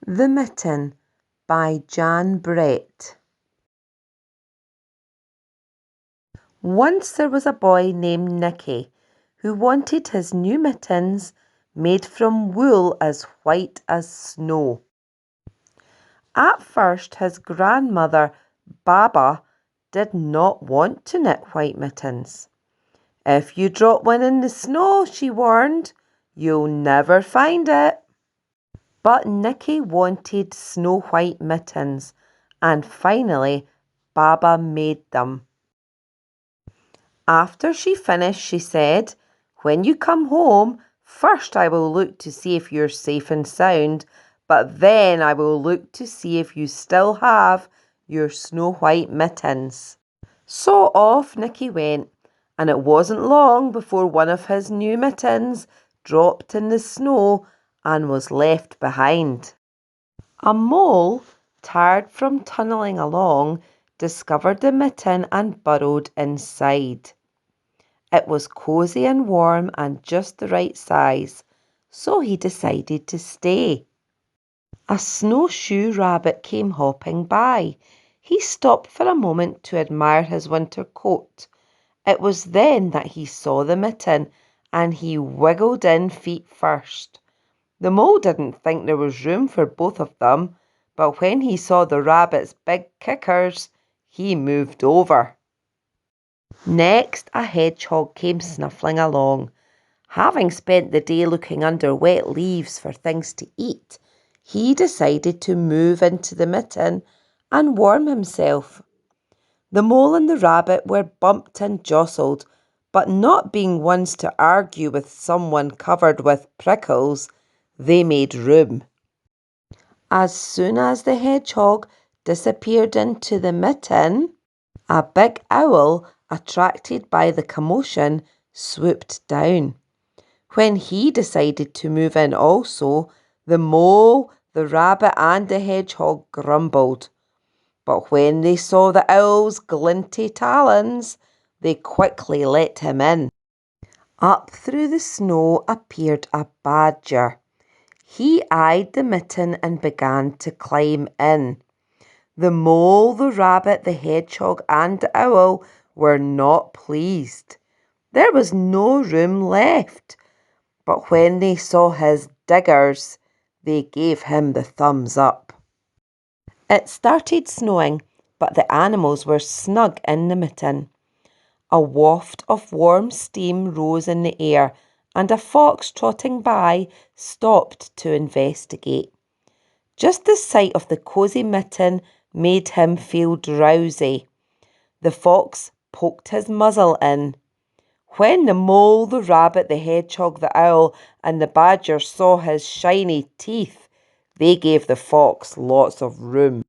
The Mitten by Jan Brett. Once there was a boy named Nicky who wanted his new mittens made from wool as white as snow. At first his grandmother, Baba, did not want to knit white mittens. "If you drop one in the snow," she warned, "you'll never find it." But Nicky wanted snow white mittens, and finally Baba made them. After she finished, she said, "When you come home, first I will look to see if you're safe and sound, but then I will look to see if you still have your snow white mittens." So off Nicky went, and it wasn't long before one of his new mittens dropped in the snow and was left behind. A mole, tired from tunnelling along, discovered the mitten and burrowed inside. It was cosy and warm and just the right size, so he decided to stay. A snowshoe rabbit came hopping by. He stopped for a moment to admire his winter coat. It was then that he saw the mitten, and he wiggled in feet first. The mole didn't think there was room for both of them, but when he saw the rabbit's big kickers, he moved over. Next, a hedgehog came snuffling along. Having spent the day looking under wet leaves for things to eat, he decided to move into the mitten and warm himself. The mole and the rabbit were bumped and jostled, but not being ones to argue with someone covered with prickles, they made room. As soon as the hedgehog disappeared into the mitten, a big owl, attracted by the commotion, swooped down. When he decided to move in also, the mole, the rabbit and the hedgehog grumbled. But when they saw the owl's glinty talons, they quickly let him in. Up through the snow appeared a badger. He eyed the mitten and began to climb in. The mole, the rabbit, the hedgehog and the owl were not pleased. There was no room left. But when they saw his diggers, they gave him the thumbs up. It started snowing, but the animals were snug in the mitten. A waft of warm steam rose in the air, and a fox trotting by stopped to investigate. Just the sight of the cosy mitten made him feel drowsy. The fox poked his muzzle in. When the mole, the rabbit, the hedgehog, the owl, and the badger saw his shiny teeth, they gave the fox lots of room.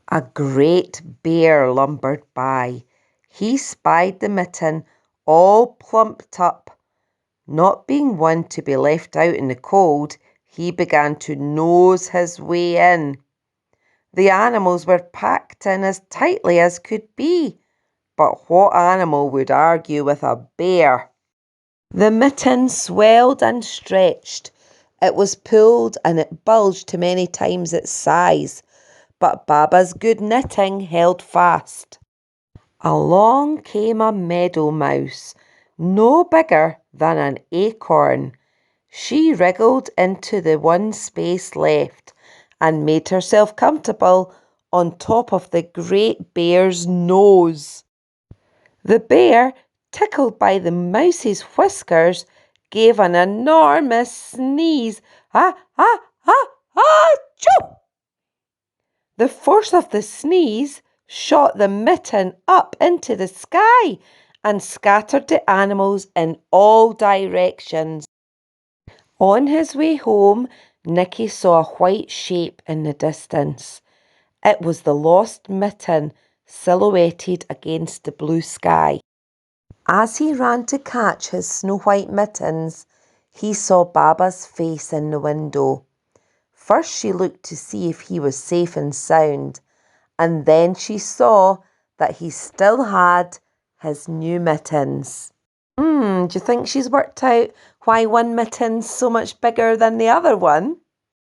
A great bear lumbered by. He spied the mitten, all plumped up. Not being one to be left out in the cold, he began to nose his way in. The animals were packed in as tightly as could be, but what animal would argue with a bear? The mitten swelled and stretched. It was pulled and it bulged to many times its size, but Baba's good knitting held fast. Along came a meadow mouse, no bigger than an acorn. She wriggled into the one space left and made herself comfortable on top of the great bear's nose. The bear, tickled by the mouse's whiskers, gave an enormous sneeze. "Ah, ah, ah, ah, choo!" The force of the sneeze shot the mitten up into the sky and scattered the animals in all directions. On his way home, Nicky saw a white shape in the distance. It was the lost mitten silhouetted against the blue sky. As he ran to catch his snow-white mittens, he saw Baba's face in the window. First she looked to see if he was safe and sound, and then she saw that he still had his new mittens. Do you think she's worked out why one mitten's so much bigger than the other one?